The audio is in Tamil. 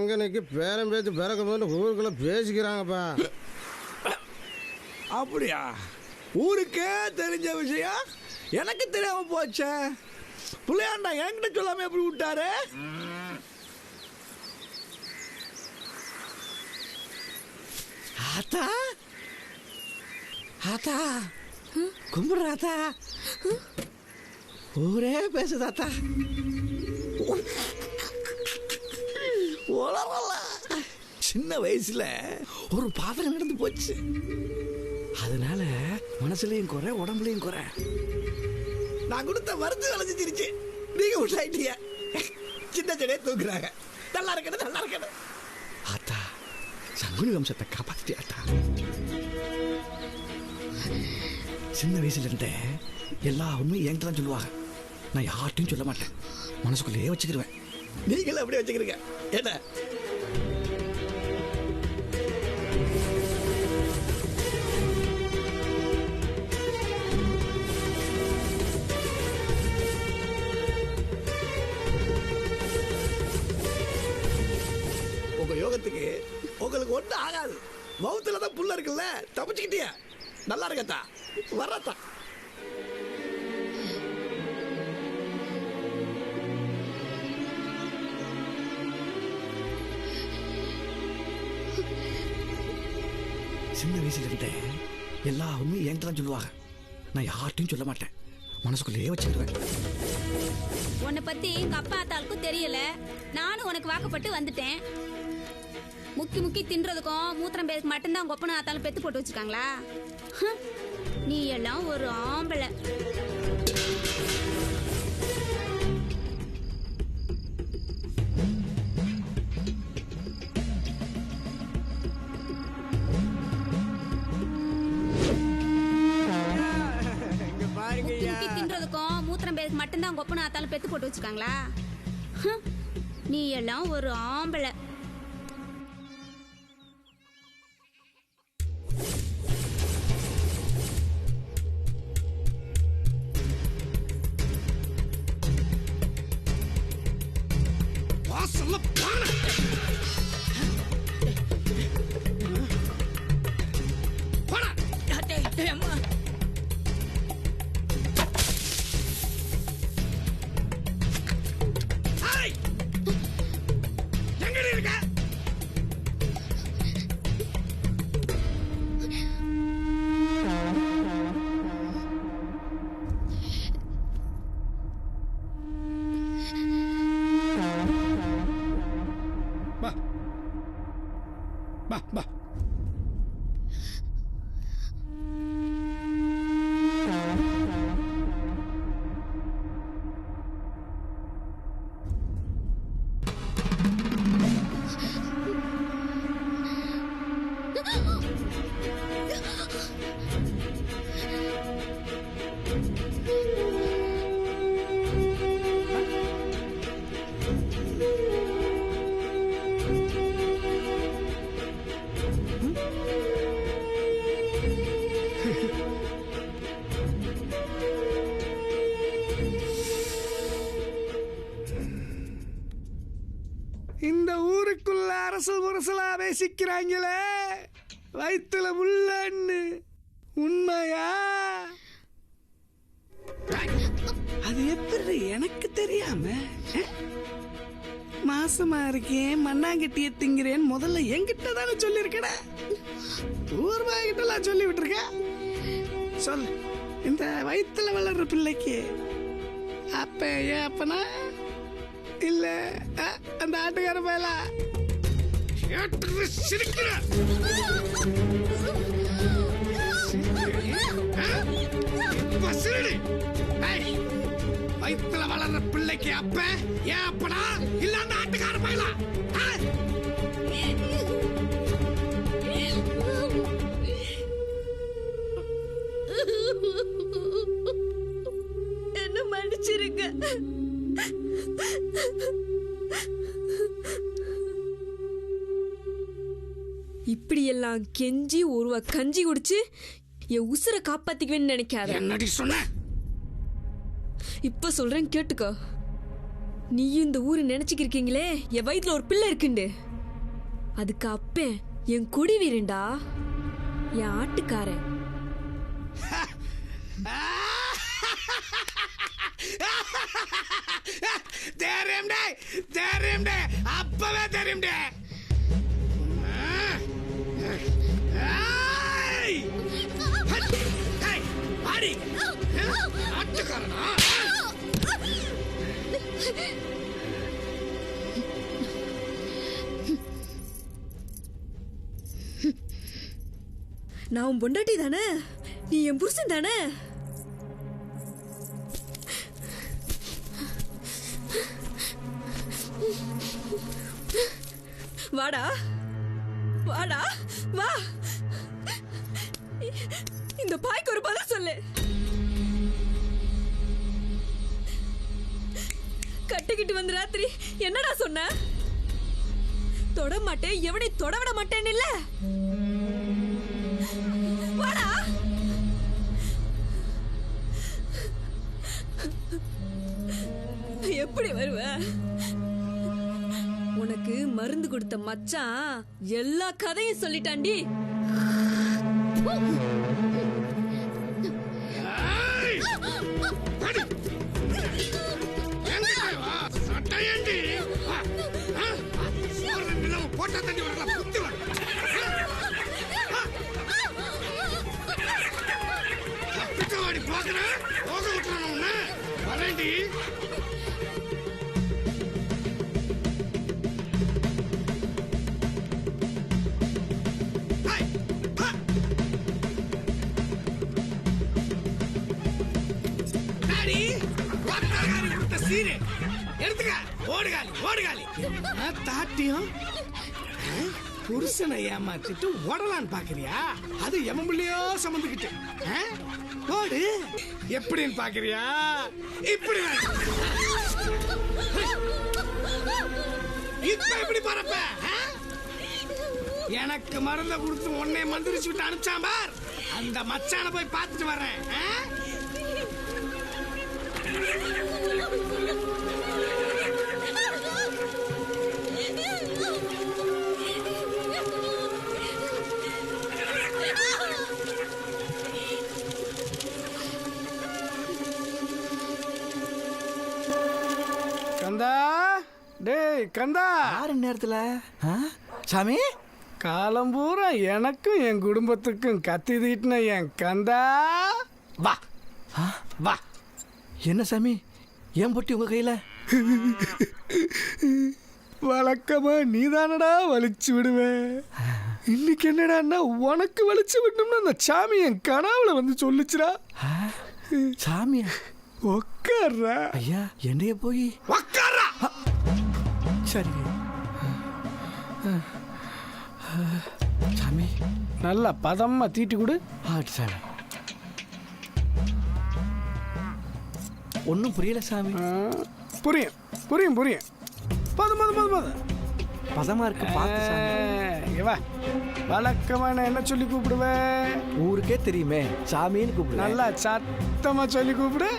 அங்கனைக்கு பேரம் பேச்சு பிறக்க போது ஊருக்குள்ள பேசிக்கிறாங்கப்பா. அப்படியா? ஊருக்கே தெரிஞ்ச விஷயம் எனக்கு தெரியாம போச்சே. புள்ளையாண்டா என்கிட்ட சொல்லாம எப்படி விட்டாரு? ஆத்தா ஆத்தா கும்பிடுறாத்தா. ஊரே பேசுதாத்தா. சின்ன வயசுல ஒரு பாத்திரம் நடந்து போச்சு. அதனால மனசுலயும் குறை உடம்புலயும் குறை. நான் கொடுத்த மருந்து விளைஞ்சிருச்சு. நீங்க விட்டாயிட்டிய சின்ன செடியே தூக்குறாங்க. நல்லா இருக்கணும் நல்லா இருக்கணும். ஆத்தா சங்குனி வம்சத்தை காப்பாத்திட்டே ஆத்தா. சின்ன வயசுல இருந்தே எல்லா உண்மையும் என்கிட்ட தான் சொல்லுவாங்க. நான் யார்ட்டையும் சொல்ல மாட்டேன், மனசுக்குள்ளேயே வச்சுக்கிடுவேன். நீங்களும் அப்படியே வச்சுக்கிறீங்க என்ன? உங்க யோகத்துக்கு உங்களுக்கு ஒன்றும் ஆகாது. மௌத்துல தான் புல்ல இருக்குல்ல, தப்பிச்சுக்கிட்டிய. நல்லா இருக்கத்தா, வர்றத்தா. சின்ன வயசுல இருந்தே எல்லா உண்மையும் என்கிட்ட தான் சொல்லுவாங்க. நான் யார்ட்டையும் சொல்ல மாட்டேன், மனசுக்குள்ளேயே வச்சுக்கிடுவேன். உன்னை பத்தி எங்க அப்பா ஆத்தாளுக்கும் தெரியல. நானும் உனக்கு வாக்கப்பட்டு வந்துட்டேன். முக்கி தின்றதுக்கும் மூத்திரம் பேருக்கு மட்டும்தான் உங்க ஒப்பனை ஆத்தாலும் பெத்து போட்டு வச்சிருக்காங்களா? நீ எல்லாம் ஒரு ஆம்பளை. முக்கி தின்றதுக்கும் மூத்திரம் பேருக்கு மட்டும்தான் உங்க ஒப்பனை ஆத்தாலும் பெத்து போட்டு வச்சிருக்காங்களா? நீ எல்லாம் ஒரு ஆம்பளை. இந்த ஊருக்குள்ள அரசல் முரசலா பேசிக்கிறாங்களே, வயிற்றுல முள்ளன்னு உண்மையா? அது எப்படி எனக்கு தெரியாம? மாசமா இருக்கேன், மண்ணாங்கட்டிய திங்கிறேன் முதல்ல என்கிட்ட தானே சொல்லிருக்கட. ஊர்வாய்கிட்டலாம் சொல்லி விட்டுருக்க. சொல், இந்த வயிற்றுல வளர்ற பிள்ளைக்கு அப்ப ஏன் அப்பனா இல்ல அந்த ஆட்டுக்கார பயல வயிற்றுல வளர்ற பிள்ளைக்கு அப்ப ஏன் அப்பனா இல்ல அந்த ஆட்டுக்கார பயல? என்ன மன்னிச்சிருங்க. இப்படி எல்லாம் கெஞ்சி ஒருவா கஞ்சி குடிச்சு என் உசுரை காப்பாத்திக்குவேன்னு நினைக்காத. என்னடி சொன்ன? இப்ப சொல்றேன் கேட்டுக்கோ. நீயும் இந்த ஊரு நினைச்சுக்கிருக்கீங்களே என் வயிற்றுல ஒரு பிள்ளை இருக்குண்டு. அதுக்கு அப்பேன் என் குடி வீரன்டா, என் ஆட்டுக்காரன். தெரியும்டே அப்பவே தெரியும்டே. நான் உன் பொண்டாட்டி தானே, நீ என் புருஷன் தானே. வாடா வாடா வா, இந்த பாய்க்கு ஒரு பதில் சொல்லு. கட்டிக்கிட்டு வந்து ராத்திரி என்னடா சொன்ன? தொட மாட்டேன், எவனை தொட விட மாட்டேன்னு இல்ல. வாடா. எப்படி வருவ? உனக்கு மருந்து கொடுத்த மச்சான் எல்லா கதையும் சொல்லிட்டாண்டி. போட்டா தண்ணி வரல, புத்தி வர பிச்சவாடி பாக்குறேன். போக விட்டுறணும் வரேண்டி. எடுத்துக்க, ஓடுகாலி ஓடுகாலி. தாட்டியும் புருஷனை ஏமாத்திட்டு ஓடலான்னு பாக்குறியா? அது எமம்பிள்ளையோ சமந்துக்கிட்டு ஓடு. எப்படின்னு பாக்குறியா? இப்படி இப்ப எப்படி பரப்ப? எனக்கு மருந்த கொடுத்து உன்னை மந்திரிச்சு விட்டு அனுப்பிச்சான் பார். அந்த மச்சான போய் பார்த்துட்டு வர்றேன். கந்தா, டேய் கந்தா. யாரு நேரத்துல சாமி? காலம் பூரா எனக்கும் என் குடும்பத்துக்கும் கத்தி தீட்டின என் கந்தா, வா வா. என்ன சாமி, ஏன் பொட்டி உங்க கையில? வழக்கமா நீதானடா வலிச்சு விடுவேன். இன்னைக்கு என்னடான்னா உனக்கு வலிச்சு விடணும்னு அந்த சாமி என் கனவுல வந்து சொல்லுச்சுடா. சாமியா? உக்கார்றா ஐயா, என்னைய போய் உக்கார்றா. சரி சாமி, நல்லா பதமா தீட்டி கொடு. சாமி, ஒன்றும் புரியல சாமி. புரியும் புரியும் புரியும். போதும் போதும் போதும் போதும். பதமா இருக்கு பார்த்து சாமி. வா, வழக்கமா நான் என்ன சொல்லி கூப்பிடுவேன்? ஊருக்கே தெரியுமே, சாமின்னு கூப்பிடு. நல்லா சத்தமா சொல்லி கூப்பிடு.